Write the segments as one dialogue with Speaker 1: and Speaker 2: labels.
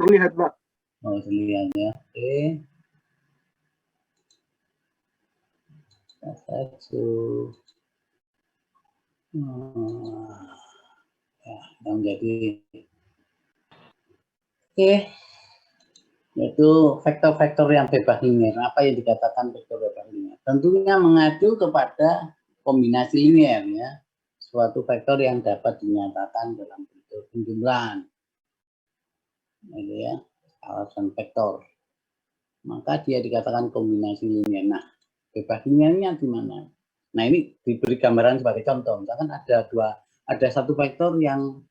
Speaker 1: Terlihat, Pak.
Speaker 2: Oh, terlihat ya. Oke. Satu. Ya, menjadi oke. Yaitu vektor-vektor yang bebas linear. Apa yang dikatakan vektor bebas linear? Tentunya mengacu kepada kombinasi linear ya. Suatu vektor yang dapat dinyatakan dalam bentuk penjumlahan. Gitu ya. Alasan vektor. Maka dia dikatakan kombinasi linear. Nah, bebas linearnya di mana? Nah, ini diberi gambaran sebagai contoh. Misalkan ada satu vektor yang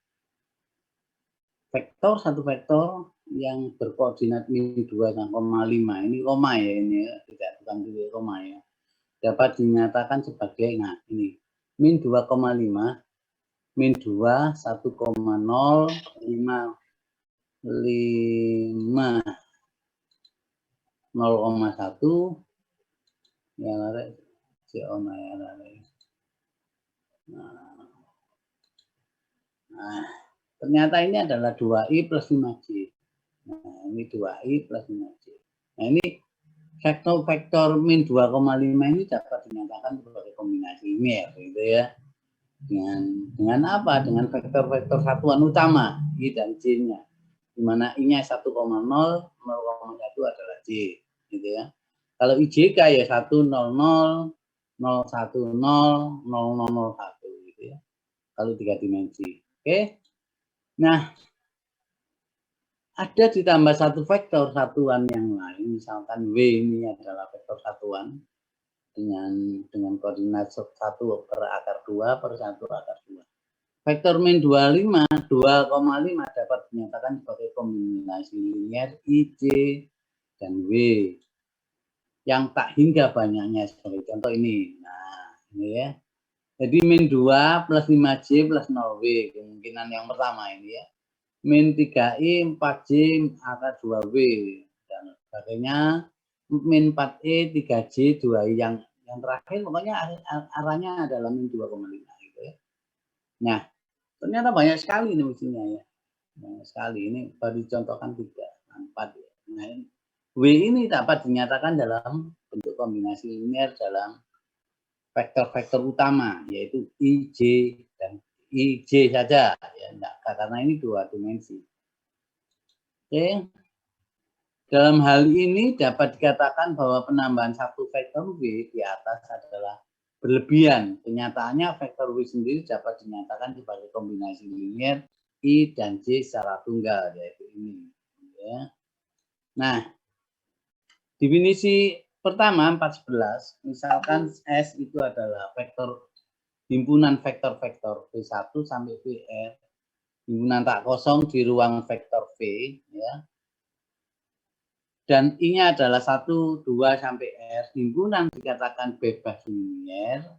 Speaker 2: satu vektor yang berkoordinat min 2,5. Ini koma ya, ini ya. Tidak bukan titik koma ya. Dapat dinyatakan sebagai, nah ini min 2,5 min 2 1,055 0,1 ya lare Cona ya lare. Nah, ternyata ini adalah 2i plus 5j. Nah, ini 2i plus 5j. Nah, ini vektor min 2,5 ini dapat dinyatakan sebagai kombinasi linear gitu ya. Dengan apa? Dengan vektor-vektor satuan utama I dan J-nya. Di mana I-nya 1,0, 0,1 adalah J gitu ya. Kalau IJK ya 100, 010, 0001 gitu ya. Kalau 3 dimensi. Oke. Nah, ada ditambah satu vektor satuan yang lain, misalkan W ini adalah vektor satuan dengan koordinat 1 per akar 2 per 1 akar 2. Vektor min 2,5 dapat dinyatakan sebagai kombinasi linear IJ dan W yang tak hingga banyaknya sebagai contoh ini. Nah, ini ya. Jadi min 2 plus 5J plus 0W, kemungkinan yang pertama ini ya. Min 3I 4J akar 2W dan sebagainya. Min 4E 3J 2I yang terakhir pokoknya arahnya adalah min 2,5 gitu ya. Nah, ternyata banyak sekali ini mestinya ya. Banyak sekali ini baru dicontohkan 3, 4 ya. Nah, W ini dapat dinyatakan dalam bentuk kombinasi linear dalam vektor-vektor utama yaitu IJ dan IJ saja ya, enggak, karena ini 2 dimensi. Oke. Dalam hal ini dapat dikatakan bahwa penambahan satu vektor W di atas adalah berlebihan. Kenyataannya vektor W sendiri dapat dinyatakan sebagai kombinasi linear I dan J secara tunggal yaitu ini ya. Nah, definisi pertama 411, misalkan S itu adalah vektor himpunan vektor-vektor V1 sampai VR, himpunan tak kosong di ruang vektor V ya. Dan I-nya adalah 1, 2 sampai R, himpunan dikatakan bebas linear.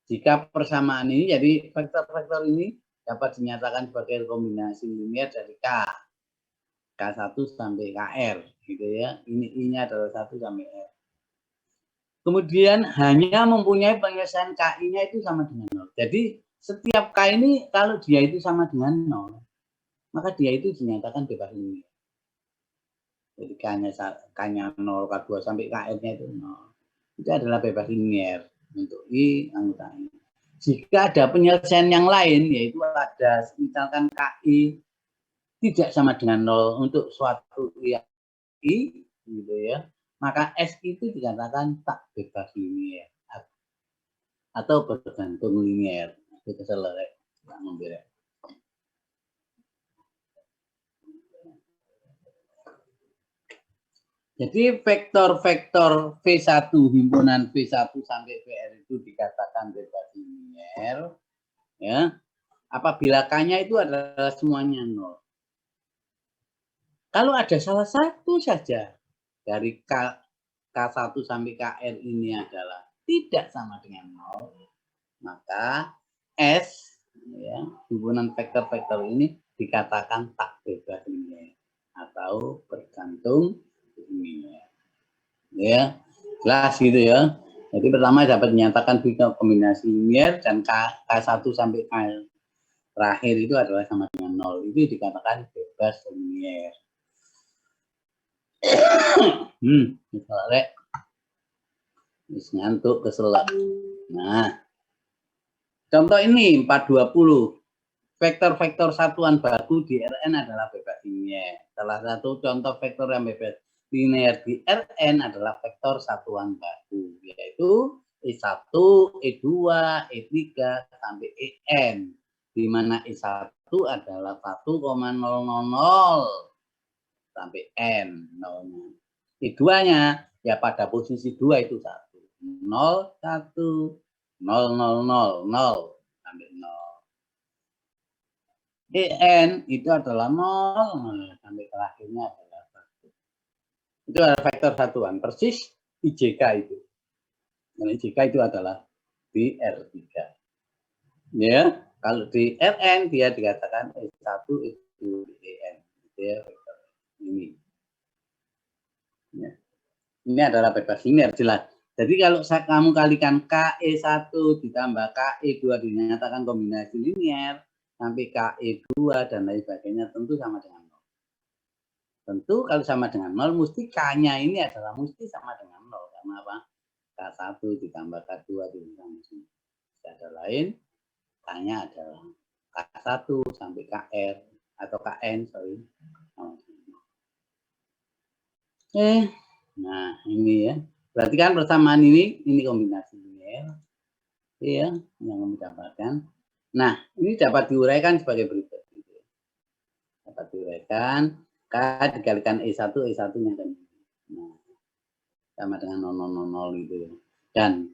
Speaker 2: Jika persamaan ini jadi vektor-vektor ini dapat dinyatakan sebagai kombinasi linear dari K1 sampai KR gitu ya. Ini I-nya adalah 1 sampai R. Kemudian hanya mempunyai penyelesaian KI-nya itu sama dengan 0. Jadi setiap K ini kalau dia itu sama dengan 0, maka dia itu dinyatakan bebas linear. Jadi K-nya 0, K2 sampai KR-nya itu 0. Itu adalah bebas linear untuk I anggota I. Jika ada penyelesaian yang lain, yaitu ada misalkan KI tidak sama dengan 0 untuk suatu I, gitu ya, maka S itu dikatakan tak bebas linear atau bergantung linear. Itu selesai. Jadi vektor-vektor V1 himpunan V1 sampai VR itu dikatakan bebas linear ya. Apabila K-nya itu adalah semuanya 0. Kalau ada salah satu saja dari K1 sampai KR ini adalah tidak sama dengan 0, maka S ya, himpunan vektor-vektor ini dikatakan tak bebas linear atau bergantung linear. Ya, jelas gitu ya. Jadi pertama dapat dinyatakan kombinasi linear dan K1 sampai K terakhir itu adalah sama dengan 0. Itu dikatakan bebas linear. Misalnya ngantuk keselak. Nah, contoh ini 420. Vektor-vektor satuan baku di Rn adalah bebas linear. Salah satu contoh vektor yang bebas linear di Rn adalah vektor satuan baku, yaitu E1, E2, E3 sampai En, di mana E1 adalah 1,000 sampai N. E2-nya ya pada posisi 2 itu 1. 0, 1, 0, 0, 0, 0 sampai 0. En itu adalah 0 sampai terakhirnya adalah 1. Itu adalah vektor satuan, persis IJK itu. Dan IJK itu adalah di R3. Ya, kalau di Rn dia dikatakan E1 itu En. Itu ya vektor ini. Ya. Ini adalah bebas linear jelas. Jadi kalau kamu kalikan KE1 ditambah KE2 dinyatakan kombinasi linear sampai KE2 dan lain sebagainya tentu sama dengan 0. Tentu kalau sama dengan 0 mesti K-nya ini adalah mesti sama dengan 0. Karena apa? K1 ditambah K2 ditambah ada lain, K-nya adalah K1 sampai KR atau KN, sorry. Nah, ini ya. Berarti kan persamaan ini kombinasi linear. Ya, yang kami dapatkan. Nah, ini dapat diuraikan sebagai berikut. Dapat diuraikan K dikalikan E1, E1-nya kan. Nah, sama dengan 0,000 itu. Dan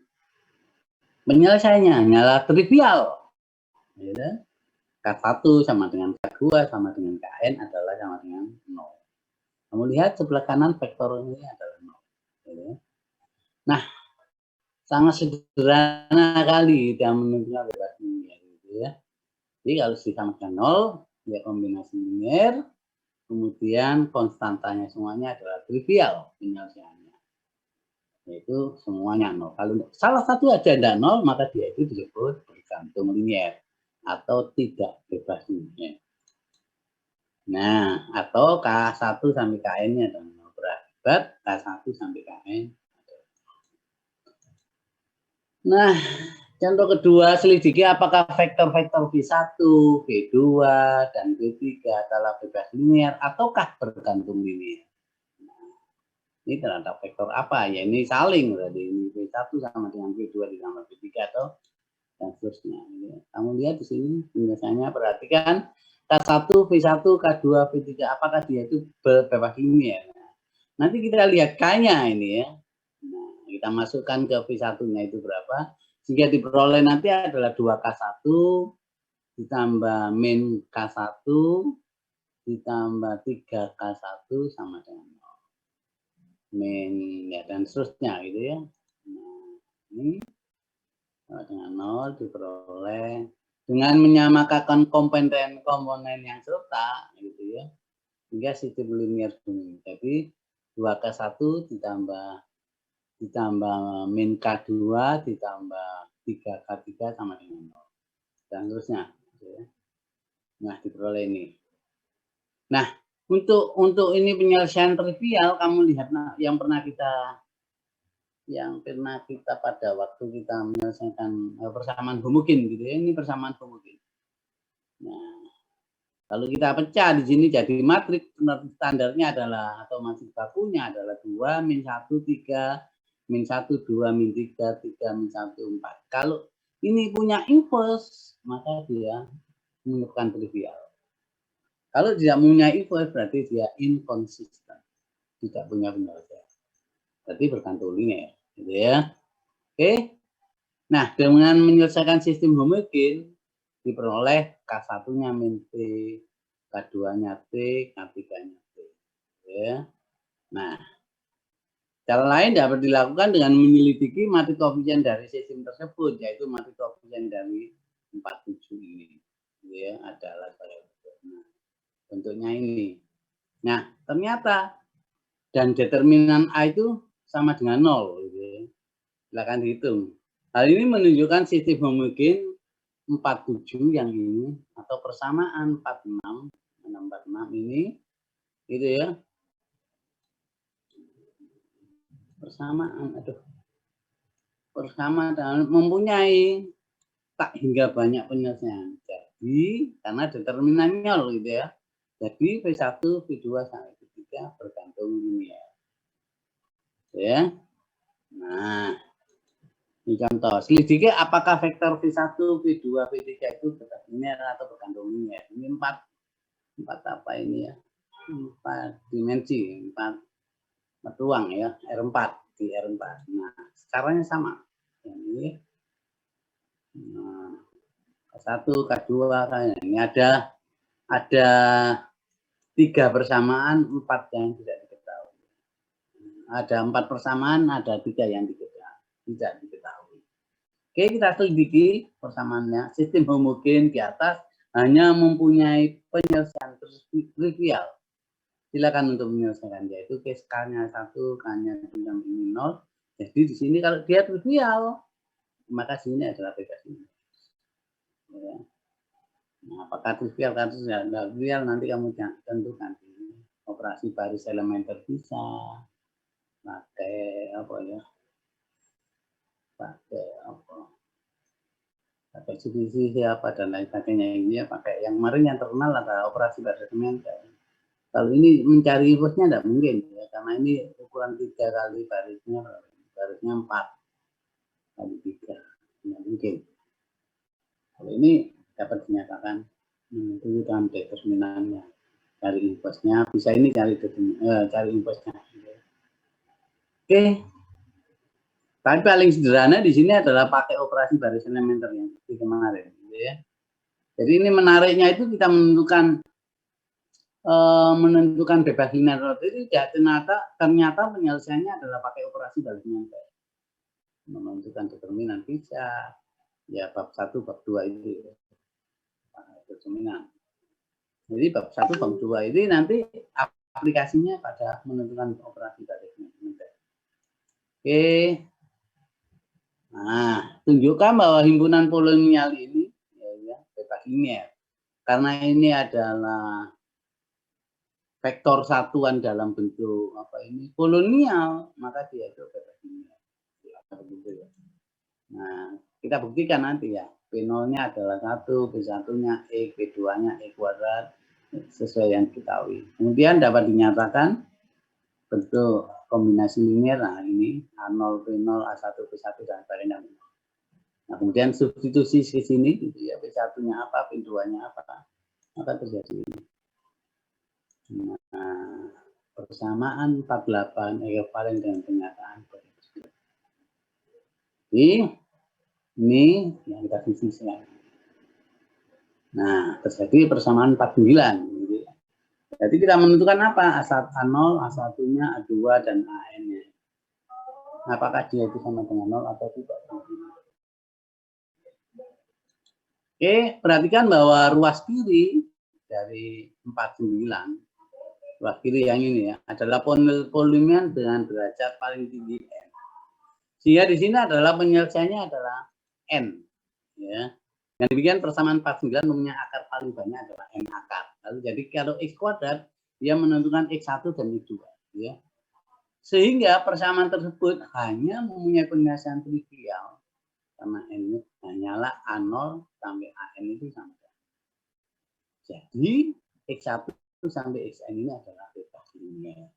Speaker 2: penyelesaiannya hanyalah trivial. Ya. K1 sama dengan K2 sama dengan Kn adalah sama dengan 0. Kamu lihat sebelah kanan vektor ini adalah 0. Ya. Nah, sangat sederhana kali yang menunjukkan bebas linear gitu ya. Jadi kalau disamakan 0 ya kombinasi linear, kemudian konstantanya semuanya adalah trivial penyelesaiannya, yaitu semuanya 0. Kalau salah satu aja tidak 0 maka dia itu disebut bergantung linear atau tidak bebas linear. Nah, atau K1 sampai Kn-nya adalah 0 berakibat K1 sampai Kn. Nah, contoh kedua, selidiki apakah vektor-vektor V1, V2, dan V3 adalah bebas linear ataukah bergantung linear. Nah, ini terhadap vektor apa? Ya ini saling berarti ini V1 sama dengan V2 ditambah V3 atau dan seterusnya. Kamu lihat di sini biasanya perhatikan K1, V1, K2, V3 apakah dia itu bebas linear. Nanti kita lihat K-nya ini ya. Nah, kita masukkan ke V1-nya itu berapa? Sehingga diperoleh nanti adalah 2K1 ditambah min K1 ditambah 3K1 sama dengan 0. Min ya dan seterusnya gitu ya. Nah, ini sama dengan 0 diperoleh dengan menyamakan komponen yang serta gitu ya. Hingga sistem linear bunyi. Jadi 2K1 ditambah min K2 ditambah 3K3 sama dengan 0. Dan seterusnya. Nah, diperoleh ini. Nah, untuk ini penyelesaian trivial, kamu lihat yang pernah kita pada waktu kita menyelesaikan persamaan homogen gitu ya. Ini persamaan homogen. Nah, kalau kita pecah di sini jadi matriks standarnya adalah atau matriks bakunya adalah 2 min 1 3 min 1 2 min 3 3 min 1 4. Kalau ini punya inverse maka dia menemukan trivial. Kalau tidak punya inverse berarti dia inconsistent, tidak punya penyelesaian. Berarti bergantung linear, gitu ya. Oke. Nah, dengan menyelesaikan sistem homogen diperoleh K1-nya min T, K2-nya T, K3-nya T. Ya. Nah, cara lain dapat dilakukan dengan menyelidiki matriks koefisien dari sistem tersebut, yaitu matriks koefisien dari 47 ini. Ya, adalah bentuknya ini. Nah, ternyata dan determinan A itu sama dengan 0. Gitu ya. Silakan dihitung. Hal ini menunjukkan sistem homogen 47 yang ini atau persamaan 46 ini gitu ya. persamaan dan mempunyai tak hingga banyak penyelesaian. Jadi karena determinannya loh gitu ya. Jadi V1, V2 sampai V3 bergantung linier. Ya. Nah, ini contoh. Selidiki apakah vektor V1, V2, V3 itu bergantung linier atau bergantung linier. Ini empat apa ini ya? 4 dimensi, 4 ruang ya, R4 di R4. Nah, caranya sama. Ini K1, K2, ini ada 3 persamaan, 4 yang tidak diketahui. Ada 4 persamaan, ada 3 yang tidak diketahui. Oke, kita selidiki persamaannya. Sistem homogen di atas hanya mempunyai penyelesaian trivial. Silakan untuk menyelesaikan, yaitu K-nya 1, K-nya 0. Jadi di sini kalau dia trivial, maka sini adalah bebas ini. Ya. Nah, apakah trivial atau tidak trivial nanti kamu tentukan. Operasi baris elementer bisa, pakai apa ya? Pakai substitusi apa dan lain sebagainya ini ya, pakai yang kemarin yang terkenal adalah operasi baris elementer. Kalau ini mencari inverse-nya tidak mungkin ya, karena ini ukuran 3 kali barisnya 4 kali 3, tidak mungkin. Kalau ini dapat dinyatakan itu dengan determinannya, cari inverse-nya, bisa ini cari inverse-nya. Oke. Tapi paling sederhana di sini adalah pakai operasi baris elementer yang seperti kemarin, gitu ya. Jadi ini menariknya itu kita menentukan bebas linear itu ternyata penyelesaiannya adalah pakai operasi baris elementer. Menentukan determinan bisa, ya bab 1, bab 2 itu ya. Determinan. Jadi bab 1, bab 2 ini nanti aplikasinya pada menentukan operasi baris elementer. Oke. Nah, tunjukkan bahwa himpunan polinomial ini ya, bebas linear. Karena ini adalah vektor satuan dalam bentuk apa ini polinomial, maka dia itu bebas linear. Nah, kita buktikan nanti ya. P0-nya adalah 1, P1-nya E, P2-nya E kuadrat sesuai yang diketahui. Kemudian dapat dinyatakan bentuk kombinasi linear, nah ini A0, P0, A1, P1 dan sebagainya. Nah, kemudian substitusi ke sini gitu ya, P1-nya apa, P2-nya apa, maka terjadi ini. Nah, persamaan 48 ekivalen dengan kenyataan. Jadi ini yang kita definisikan. Nah, terjadi persamaan 49. Jadi kita menentukan apa? A0, A1-nya, A2, dan AN-nya. Apakah dia itu sama dengan 0 atau tidak? Oke, perhatikan bahwa ruas kiri dari 49, ruas kiri yang ini ya, adalah polinomial dengan derajat paling tinggi N. Sehingga di sini adalah penyelesaiannya adalah N. Ya. Dan demikian persamaan 49 mempunyai akar paling banyak adalah N akar. Lalu jadi kalau X kuadrat, dia menentukan X1 dan X2. Ya. Sehingga persamaan tersebut hanya mempunyai penyelesaian trivial. Karena N hanyalah A0 sampai AN itu sama. Jadi X1 sampai Xn ini adalah bebas linear.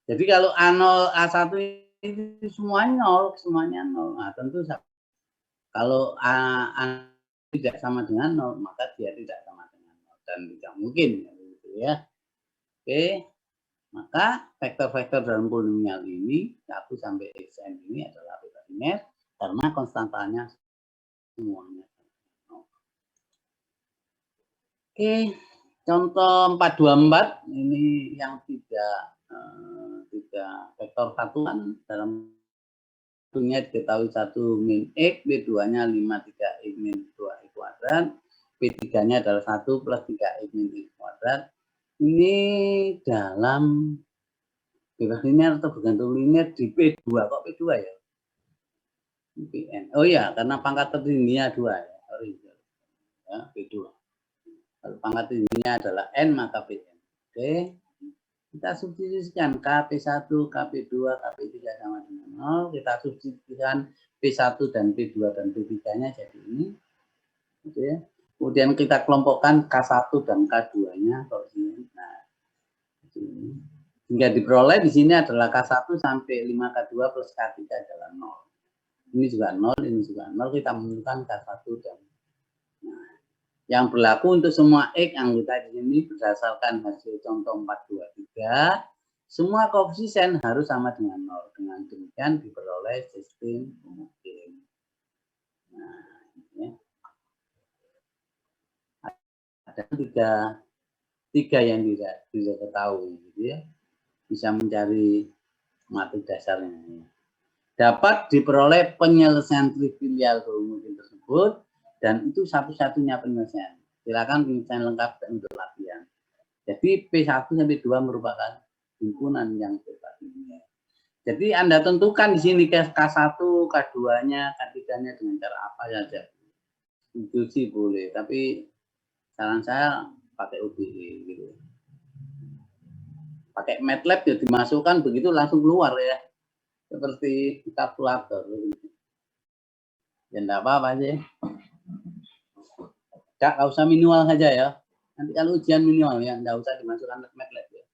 Speaker 2: Jadi kalau A0, A1 itu semuanya 0. Nah, tentu kalau A tidak sama dengan 0, maka dia tidak sama dengan 0 dan tidak mungkin gitu ya. Oke. Maka vektor-vektor dalam polinomial ini 1 sampai Xn ini adalah bebas linear karena konstantanya semuanya. Oke, contoh 424 ini yang tidak vektor satuan dalam bentuknya diketahui 1 min X, P2-nya 5 3X min 2X kuadrat, P3-nya adalah 1 plus 3X min X kuadrat. Ini dalam bebas linear atau bergantung linear di P2. Kok P2 ya? Pn. Oh ya, karena pangkat tertingginya 2 ya. Ya, P2. Kalau pangkat tingginya adalah N, maka Pn. Oke. Kita substitusikan KP1, KP2, KP3 sama dengan 0. Kita substitusikan P1 dan P2 dan P3-nya jadi ini. Gitu ya. Kemudian kita kelompokkan K1 dan K2-nya. Nah, ini. Hingga diperoleh di sini adalah K1 sampai 5K2 plus K3 adalah 0. Ini juga 0, ini juga 0. Kita menentukan K1 dan nah, yang berlaku untuk semua X anggota di sini berdasarkan hasil contoh 423, semua koefisien harus sama dengan 0. Dengan demikian diperoleh sistem homogen. Nah, ya. Ada tiga yang tidak ketahui, gitu ya. Bisa mencari materi dasarnya. Dapat diperoleh penyelesaian trivial homogen tersebut dan itu satu-satunya penyelesaian. Silakan penyelesaian lengkap untuk latihan. Jadi P1 sampai 2 merupakan himpunan yang bebas linear. Jadi Anda tentukan di sini K1, K2-nya, K3-nya dengan cara apa saja. Itu sih boleh, tapi saran saya pakai OBE gitu. Pakai MATLAB ya dimasukkan begitu langsung keluar ya. Seperti kalkulator. Ya enggak apa-apa sih. Nggak usah manual saja ya. Nanti kalau ujian manual ya, enggak usah dimasukkan MATLAB ya.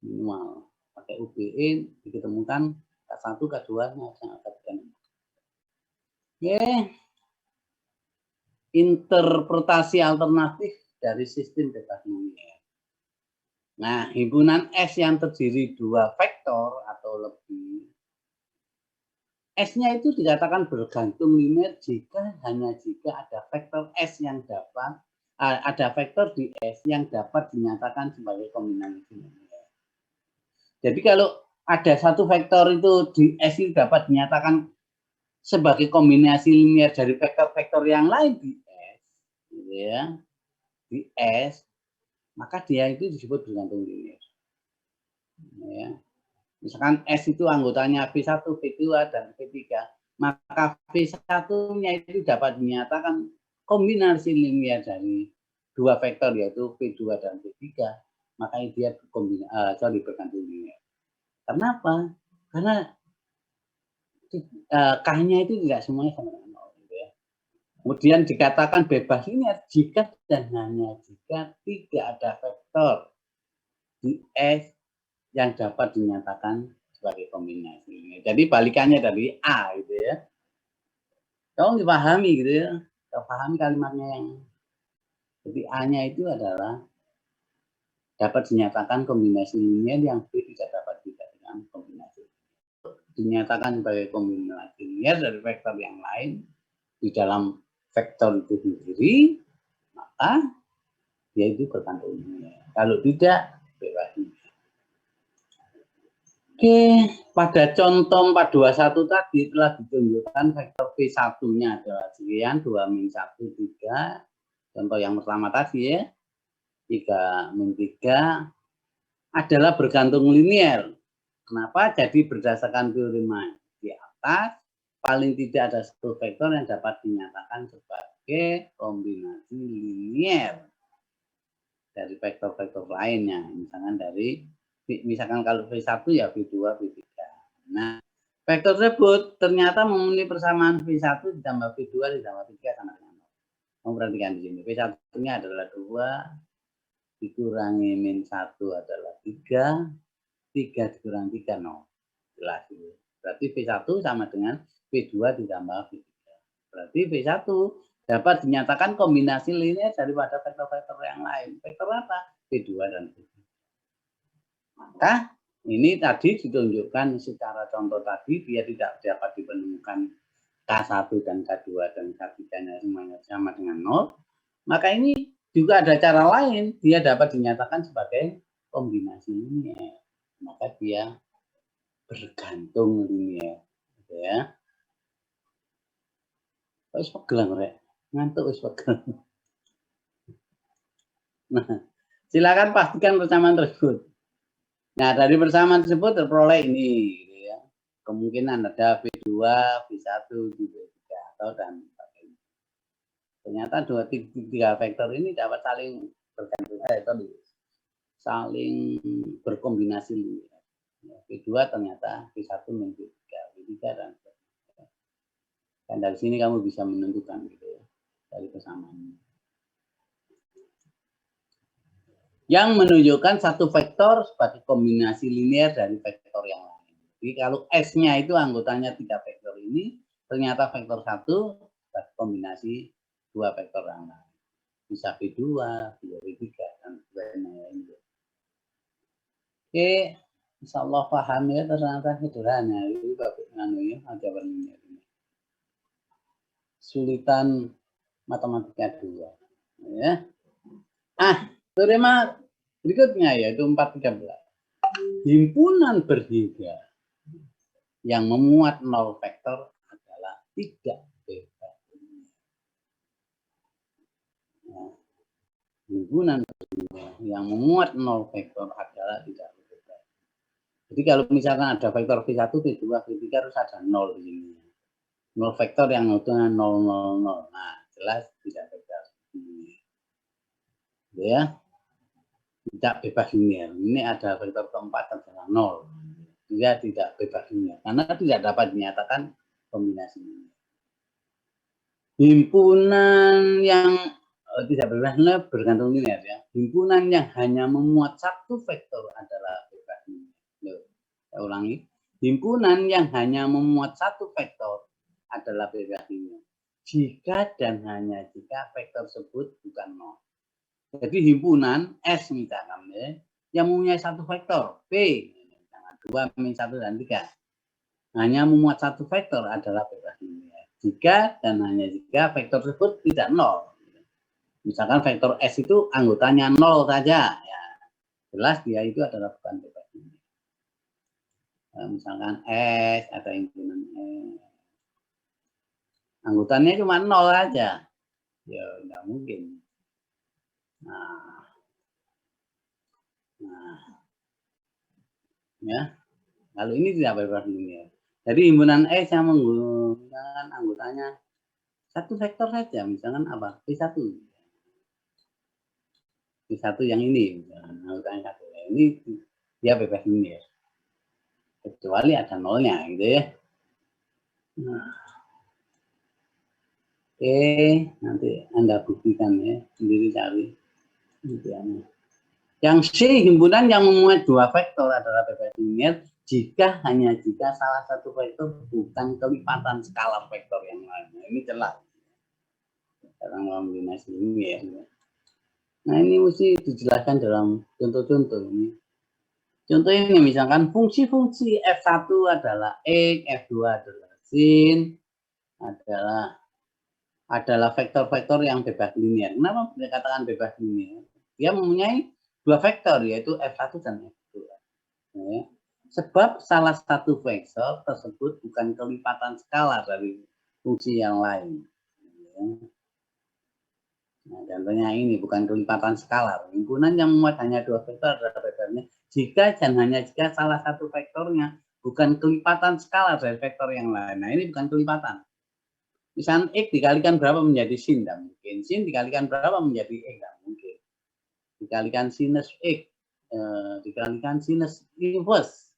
Speaker 2: Manual. Pakai OBE diketemukan K1, K2-nya sangat keren. Oke. Interpretasi alternatif dari sistem bebas linear. Nah, himpunan S yang terdiri 2 vektor atau lebih, S-nya itu dikatakan bergantung linear hanya jika ada vektor S yang dapat, ada vektor di S yang dapat dinyatakan sebagai kombinasi linear. Jadi kalau ada satu vektor itu di S itu dapat dinyatakan sebagai kombinasi linear dari vektor-vektor yang lain di S, gitu ya, di S, maka dia itu disebut bergantung linear. Ya. Misalkan S itu anggotanya V1, V2, dan V3, maka V1-nya itu dapat dinyatakan kombinasi linear dari dua vektor yaitu V2 dan V3, maka dia bergantung linear. Kenapa? Karena K-nya itu tidak semuanya sama dengan 0. Gitu ya. Kemudian dikatakan bebas linear jika dan hanya jika tidak ada vektor di S yang dapat dinyatakan sebagai kombinasi. Jadi balikannya dari A gitu ya. Kamu dipahami gitu ya. Kau pahami kalimatnya yang jadi A-nya itu adalah dapat dinyatakan kombinasi linear yang B tidak dapat dijadikan kombinasi. Dinyatakan sebagai kombinasi linear dari vektor yang lain di dalam vektor itu sendiri, maka dia itu bergantung linear. Kalau tidak, bebas linear. Oke, pada contoh 421 tadi telah ditunjukkan vektor V1-nya adalah sekian 2-1, 3. Contoh yang pertama tadi ya, 3-3 adalah bergantung linear. Kenapa? Jadi berdasarkan teorema di atas, paling tidak ada satu vektor yang dapat dinyatakan sebagai kombinasi linear dari vektor-vektor lainnya. Misalkan kalau V1 ya V2, V3. Nah, vektor tersebut ternyata memenuhi persamaan V1 ditambah V2 ditambah V3 sama dengan 0. Kamu perhatikan di sini. V1-nya adalah 2, dikurangi min 1 adalah 3, 3 dikurangi 3, 0. Jelas itu. Berarti V1 sama dengan V2 ditambah V3. Berarti V1 dapat dinyatakan kombinasi linear daripada vektor-vektor yang lain. Vektor apa? V2 dan V3. Maka ini tadi ditunjukkan secara contoh tadi, dia tidak dapat dipenemukan K1 dan K2 dan K3-nya semuanya sama dengan 0. Maka ini juga ada cara lain, dia dapat dinyatakan sebagai kombinasi linear. Maka dia bergantung linear. Gitu ya. Wis pegel rek. Ngantuk wis pegel. Nah, silakan pastikan persamaan tersebut. Nah, dari persamaan tersebut terperoleh ini, gitu ya. Kemungkinan ada V2, V1, V3, atau dan sebagainya. Ternyata tiga vektor ini dapat saling bergantung. saling berkombinasi linear. V2 ternyata V1 min V3, V3 dan sebagainya. Dan dari sini kamu bisa menentukan gitu ya, dari kesamaan. Yang menunjukkan satu vektor sebagai kombinasi linear dari vektor yang lain. Jadi kalau S-nya itu anggotanya 3 vektor ini, ternyata vektor 1 sebagai kombinasi 2 vektor yang lain. Bisa V2, V3, dan sebagainya. Oke, insya Allah paham ya, ternyata sederhana. Itu ada linear ini. Sulitan matematika 2. Ya. Teorema berikutnya yaitu 413. Himpunan bertiga yang memuat 0 vektor adalah tidak bebas linear. Nah, himpunan bertiga yang memuat 0 vektor adalah tidak bebas. Jadi kalau misalkan ada vektor V1, V2, V3 harus ada 0 di sini. 0 vektor yang utuhnya 0, 0, 0. Nah, jelas tidak bebas linear. Ya. Tidak bebas linear. Ini ada vektor keempat adalah 0. Dia tidak bebas linear karena tidak dapat dinyatakan kombinasi linear. Himpunan yang tidak bebas linear bergantung linear ya. Himpunan yang hanya memuat satu vektor adalah bebas linear. Saya ulangi. Himpunan yang hanya memuat satu vektor adalah bebas linear. Jika dan hanya jika vektor tersebut bukan 0. Jadi himpunan S misalkan ya, yang mempunyai satu vektor P, 2, min 1 dan 3, hanya memuat satu vektor adalah bebas linear. Jika dan hanya jika vektor tersebut tidak 0. Misalkan vektor S itu anggotanya 0 saja, ya, jelas dia itu adalah bukan bebas linear. Misalkan S ada himpunan S, anggotanya cuma 0 saja, ya nggak mungkin. Nah, ya, kalau ini tidak bebas linear. Jadi himpunan S yang menggunakan anggotanya satu vektor saja, misalkan apa? V1. V1 yang ini, anggotanya satu. Ini dia bebas linear. Kecuali ada nolnya gitu ya. Nah. Oke, nanti Anda buktikan ya, sendiri cari. Yang C, himpunan yang memuat dua vektor adalah bebas linear jika salah satu vektor bukan kelipatan skalar vektor yang lain. Nah, ini jelas. Dalam kombinasi linear. Nah, ini mesti dijelaskan dalam contoh-contoh ini. Contoh ini misalkan fungsi-fungsi F1 adalah X, F2 adalah sin, adalah vektor-vektor yang bebas linear. Kenapa dikatakan bebas linear? Dia mempunyai dua vektor yaitu F1 dan F2. Ya. Sebab salah satu vektor tersebut bukan kelipatan skalar dari fungsi yang lain. Ya. Nah, contohnya ini bukan kelipatan skalar. Himpunan yang memuat hanya dua vektor adalah vektornya jika dan hanya jika salah satu vektornya bukan kelipatan skalar dari vektor yang lain. Nah, ini bukan kelipatan. Misalnya X dikalikan berapa menjadi sin, tidak mungkin. Sin dikalikan berapa menjadi X, tidak mungkin. Dikalikan sinus X, dikalikan sinus inverse.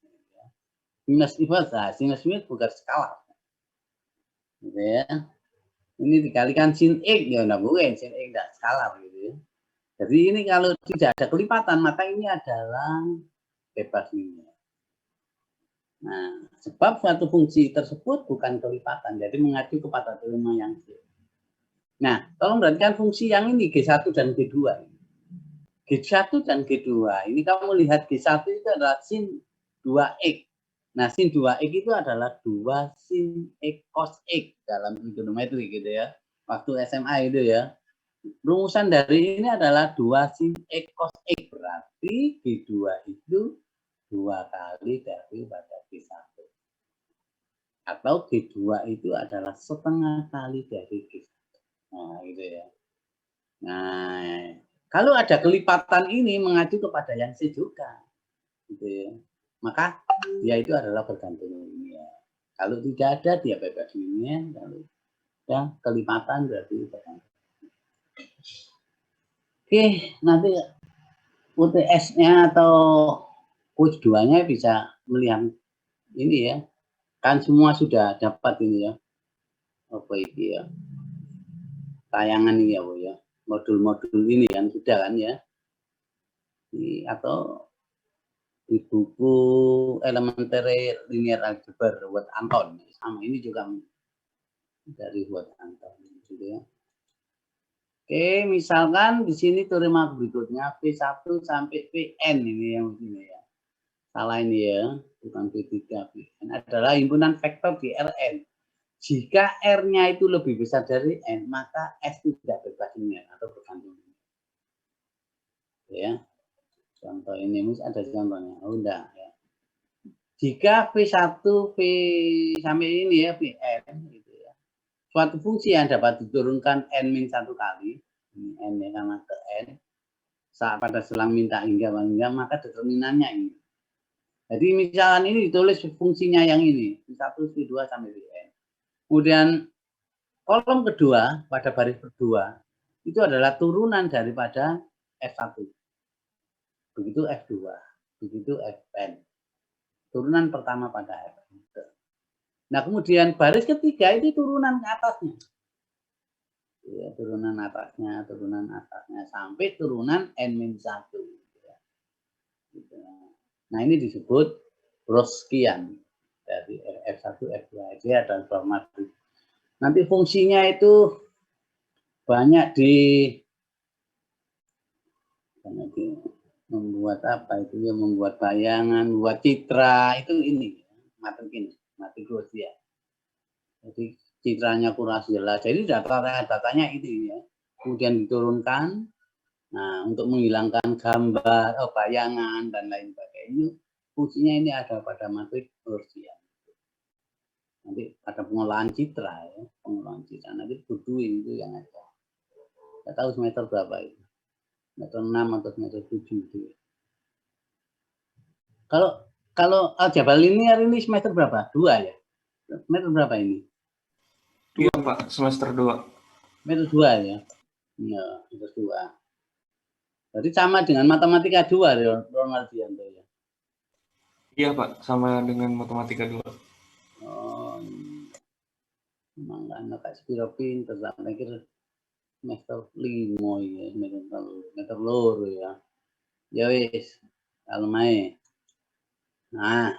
Speaker 2: Sinus inverse, nah, sinus inverse bukan skalar. Gitu ya. Ini dikalikan sin X, ya tidak mungkin. Sin X tidak skalar. Gitu ya. Jadi ini kalau tidak ada kelipatan, maka ini adalah bebas linear. Nah, sebab suatu fungsi tersebut bukan kelipatan, jadi mengacu kepada teorema yang C. Nah, tolong perhatikan fungsi yang ini G1 dan G2. G1 dan G2, ini kamu lihat G1 itu adalah sin 2X. Nah, sin 2X itu adalah 2 sin X cos X dalam trigonometri gitu ya. Waktu SMA itu ya. Rumusan dari ini adalah 2 sin X cos X. Berarti G2 itu 2 kali daripada G1. Atau G2 itu adalah setengah kali dari G1. Nah, gitu ya. Nah, kalau ada kelipatan ini mengacu kepada yang C juga. Gitu ya. Maka dia itu adalah bergantung linear. Kalau tidak ada dia bebas linear, kalau ada kelipatan berarti bergantung. Oke, nanti UTS-nya atau quiz 2-nya bisa melihat ini ya. Kan semua sudah dapat ini ya. Apa ini ya? Tayangan ini ya, Bu ya. Modul-modul ini kan sudah kan ya. Atau di buku Elementary Linear Algebra buat Anton. Sama ini juga dari buat Anton gitu ya. Oke, misalkan di sini teorema berikutnya P1 sampai Pn ini yang begini ya. Salah ini ya, bukan P3, Pn adalah himpunan vektor di Rn. Jika R-nya itu lebih besar dari N, maka S tidak bebas linear atau bergantung. Ya. Contoh ini ada contohnya. Oh, enggak ya. Jika V1 V sampai ini ya Pn gitu ya. Suatu fungsi yang dapat diturunkan n-1 kali, ini n ya karena ke n, saat pada selang minta hingga maka determinannya ini. Jadi misalkan ini ditulis fungsinya yang ini, V1, V2 sampai Vn. Kemudian kolom kedua pada baris kedua itu adalah turunan daripada F1. Begitu F2, begitu Fn. Turunan pertama pada Fn. Nah, kemudian baris ketiga itu turunan ke atasnya. Ya, turunan atasnya sampai turunan n-1. Ya. Nah, ini disebut Browskian dari F1, F2. Dia adalah format. Nanti fungsinya itu banyak di membuat apa itu ya, membuat bayangan, membuat citra, itu ini matematik Gaussian. Jadi citranya kurang jelas. Jadi datanya ini ya. Kemudian diturunkan. Nah, untuk menghilangkan gambar, bayangan dan lain sebagainya. Fungsinya ini ada pada matematik Gaussian. Nanti ada pengolahan citra ya, pengolahan citra. Nanti Goodwin itu yang ada. Saya tahu semester berapa itu. Semester 6 atau semester 7 itu. Kalau aljabar linear ini semester berapa? 2 ya? Semester berapa ini?
Speaker 1: 2 Pak, semester 2.
Speaker 2: Semester 2 ya? Ya, semester 2. Jadi sama dengan matematika 2 ya, Ronaldianto ya?
Speaker 1: Iya Pak, sama dengan matematika 2.
Speaker 2: Oh, memang anak sepiro pinter, sampai kira semester 5 ya, semester loro ya. Ya wis, kalem ae. Nah,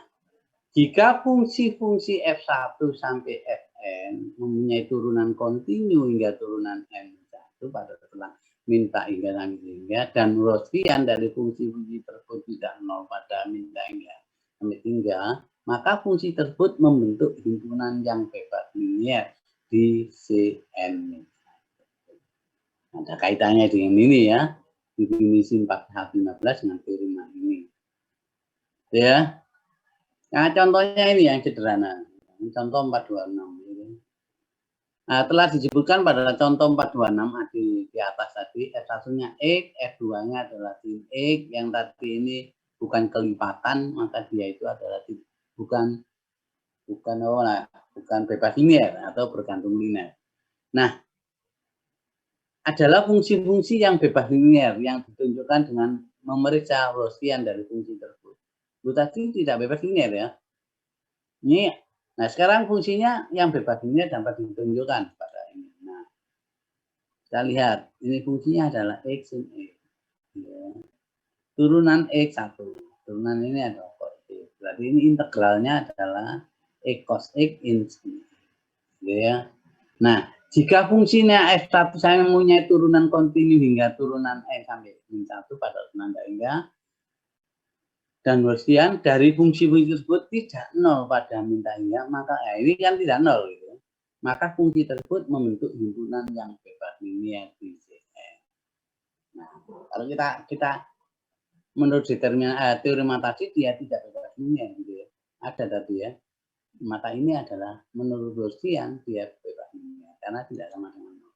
Speaker 2: jika fungsi-fungsi F1 sampai Fn mempunyai turunan kontinu hingga turunan n1 pada setelah minta hingga dan Browskian dari fungsi-fungsi tersebut tidak nol pada minta hingga sampai hingga, maka fungsi tersebut membentuk himpunan yang bebas linear di Cn. Ada kaitannya dengan ini ya, definisi 4H15 dengan teorema ini. Ya. Nah, contohnya ini yang sederhana. Contoh 426. Nah, telah disebutkan pada contoh 426 di atas tadi, F1-nya X, F2-nya adalah sin X, yang tadi ini bukan kelipatan, maka dia itu adalah bukan bebas linear atau bergantung linear. Nah, adalah fungsi-fungsi yang bebas linear yang ditunjukkan dengan memeriksa Browskian dari fungsi tersebut. Itu tadi tidak bebas linear ya. Ini, nah sekarang fungsinya yang bebas linear dapat ditunjukkan pada ini. Nah, kita lihat ini fungsinya adalah X sin X. Ya. Turunan X1. Turunan ini adalah cos X. Berarti ini integralnya adalah X cos X in sin X. Ya. Nah, jika fungsinya F1 saya mempunyai turunan kontinu hingga turunan N sampai min1 pada penanda hingga dan Browskian dari fungsi-fungsi tersebut tidak nol pada minta hingga, maka ini kan tidak nol gitu. Maka fungsi tersebut membentuk himpunan yang bebas linear di Cn. Nah, kalau kita menurut teorema tadi dia tidak bebas linear gitu ya. Ada tadi ya. Maka ini adalah menurut Browskian dia bebas linear karena tidak sama dengan nol.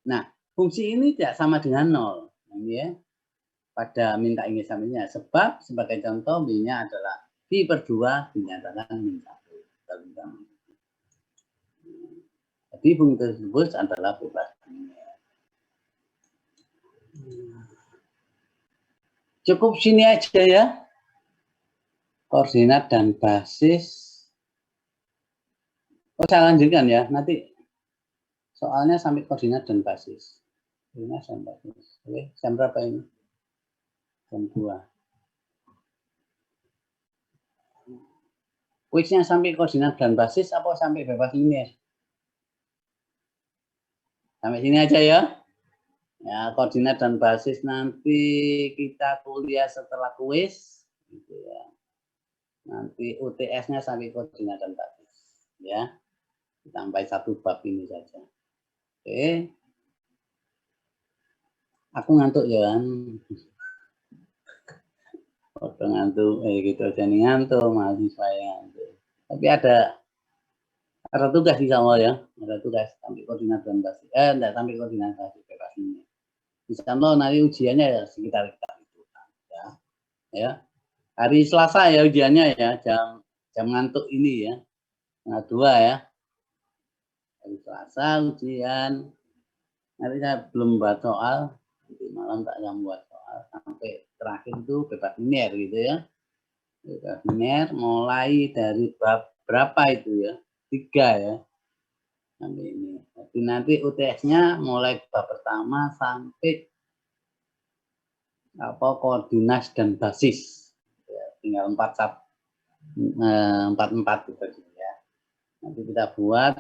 Speaker 2: Nah, fungsi ini tidak sama dengan nol, ya. Pada minta ingin sampainya, sebab sebagai contoh B-nya adalah B/2 dinyatakan min1. Jadi fungsi tersebut adalah bebas linear. Cukup sini aja ya. Koordinat dan basis. Oh, saya lanjutkan ya. Nanti soalnya sampai koordinat dan basis. Koordinat dan basis. Oke, jam berapa ini? Jam 2. Kuisnya sampai koordinat dan basis apa sampai bebas linear? Sampai sini aja ya. Ya, koordinat dan basis nanti kita kuliah setelah kuis. Gitu ya. Nanti UTS-nya sampai koordinat dan basis. Ya, sampai satu bab ini saja. Oke. Aku ngantuk ya kan. Udah ngantuk, gitu aja nih ngantuk, mahasiswa yang ngantuk. Tapi ada tugas di sama ya, ada tugas sampai koordinat dan basis. Enggak sampai koordinat basis bebas ini. Insya Allah nanti ujiannya ya sekitar itu ya. Hari Selasa ya ujiannya ya, jam ngantuk ini ya, setengah 2 ya. Hari Selasa ujian. Nanti saya belum buat soal, nanti malam tak akan buat soal sampai terakhir itu bebas linear gitu ya. Bebas linear mulai dari bab berapa itu ya? 3 ya. Sampai ini. Jadi nanti UTS-nya mulai bab pertama sampai koordinat dan basis. Ya, tinggal 4 gitu ya. Nanti kita buat,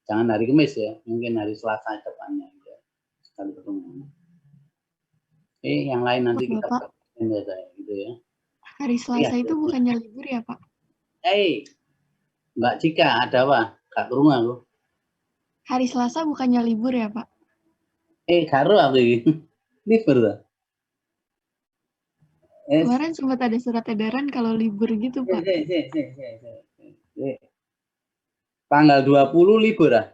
Speaker 2: jangan hari Kamis ya, mungkin hari Selasa depannya ya. Sekali ketemu. Oke, yang lain nanti kita buat gitu ya.
Speaker 3: Hari Selasa itu bukannya libur ya, Pak?
Speaker 2: Mbak Cika, ada apa? Kak ke rumah aku.
Speaker 3: Hari Selasa bukannya libur ya, Pak?
Speaker 2: Karo aku ini. Libur tuh.
Speaker 3: Kemarin sempat ada surat edaran kalau libur gitu, Pak.
Speaker 2: Tanggal 20 libur ah?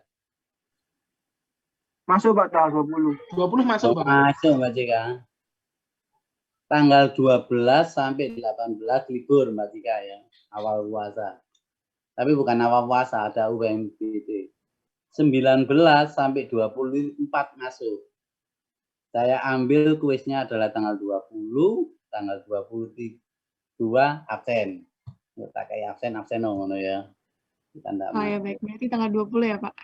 Speaker 4: Masuk, Pak, tanggal 20. 20 masuk, Pak.
Speaker 2: Masuk, Mbak Cika. Tanggal 12 sampai 18 libur, Mbak Cika ya. Awal puasa. Tapi bukan awal puasa, ada UMBT. 19 sampai 24 masuk. Saya ambil kuisnya adalah tanggal 20, tanggal 22 absen. Kita kayak absen ngono ya. Kita
Speaker 3: Oh ya baik, berarti tanggal 20 ya, Pak?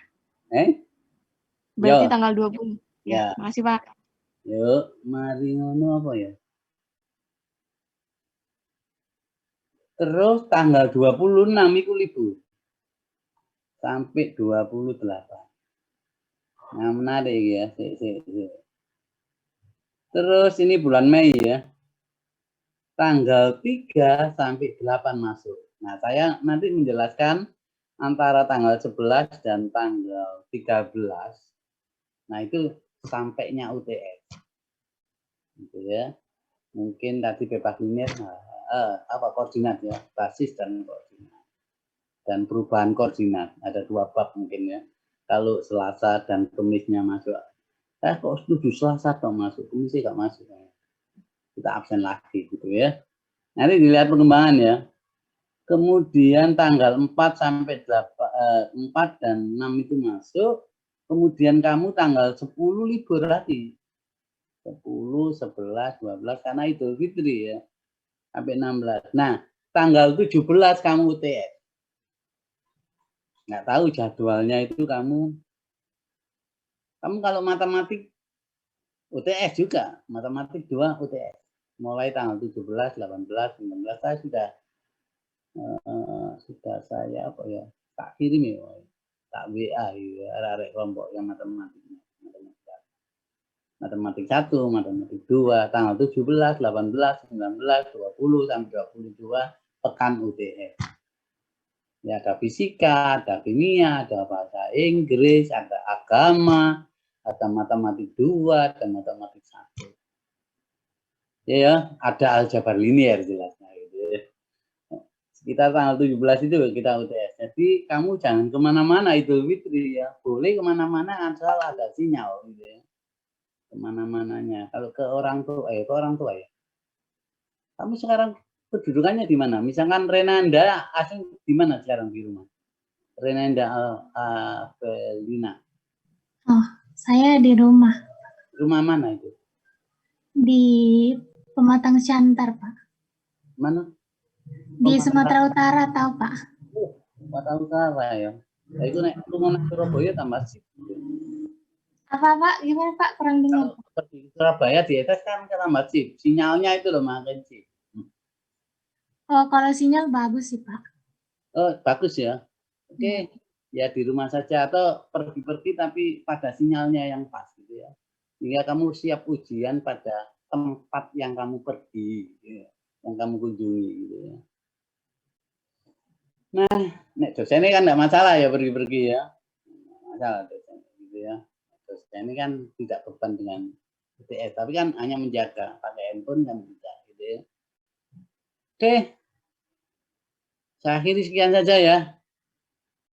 Speaker 2: Yo.
Speaker 3: Berarti tanggal 20.
Speaker 2: Ya.
Speaker 3: Makasih, Pak.
Speaker 2: Yuk, mari ngono apa ya? Terus tanggal 26 itu libur. Sampai 28. Nah, menarik ya. Terus ini bulan Mei ya. Tanggal 3 sampai 8 masuk. Nah, saya nanti menjelaskan antara tanggal 11 dan tanggal 13. Nah, itu sampainya UTS. Gitu ya. Mungkin tadi bebas linear, koordinat ya, basis dan koordinat. Dan perubahan koordinat, ada 2 bab mungkin ya. Kalau Selasa dan Kamisnya masuk, kok setuju Selasa dong masuk, Kamisnya nggak masuk. Kita absen lagi gitu ya. Nanti dilihat perkembangan ya. Kemudian tanggal 4 sampai 4 dan 6 itu masuk. Kemudian kamu tanggal 10 libur lagi. 10, 11, 12 karena Idul Fitri ya. Sampai 16. Nah, tanggal 17 kamu UTS. Nggak tahu jadwalnya itu kamu kalau matematik UTS juga, matematik 2 UTS. Mulai tanggal 17, 18, 19 saya sudah saya tak kirim ya, tak WA ya, arek kelompok yang matematiknya. Matematik 1, matematik 2, tanggal 17, 18, 19, 20 sampai 22 pekan UTS. Ya, ada fisika, ada kimia, ada bahasa Inggris, ada agama, ada matematik 2, ada matematik 1. Ya, ada aljabar linear jelasnya gitu ya. Sekitar tanggal 17 itu kita UTS. Jadi kamu jangan kemana-mana Idul Fitri ya. Boleh kemana-mana asal ada sinyal gitu ya. Kemana-mananya. Kalau ke orang tua ya. Kamu sekarang kedudukannya di mana? Misalkan Renanda asing di mana sekarang di rumah? Renanda Belina.
Speaker 5: Oh, saya di rumah.
Speaker 2: Rumah mana itu?
Speaker 5: Di Pematang Siantar, Pak.
Speaker 2: Mana?
Speaker 5: Di Sumatera Utara, tahu, Pak?
Speaker 2: Sumatera Utara ya. Nah, itu nek lunga Surabaya tambah sip.
Speaker 5: Apa, Pak? Gimana, Pak? Kurang dengar.
Speaker 2: Kalau pergi ke Surabaya di atas kan tambah sip. Sinyalnya itu loh makin sip.
Speaker 5: Oh, kalau sinyal bagus sih, Pak.
Speaker 2: Oh, bagus ya. Oke. Ya di rumah saja atau pergi-pergi tapi pada sinyalnya yang pas gitu ya. Hingga kamu siap ujian pada tempat yang kamu pergi, gitu ya, yang kamu kunjungi gitu ya. Nah, nek dosen ini kan enggak masalah ya pergi-pergi ya. Masalah dosen gitu ya. Dosen ini kan tidak beban dengan BTS, tapi kan hanya menjaga pakai handphone kan bisa gitu ya. Oke. Saya akhiri sekian saja ya.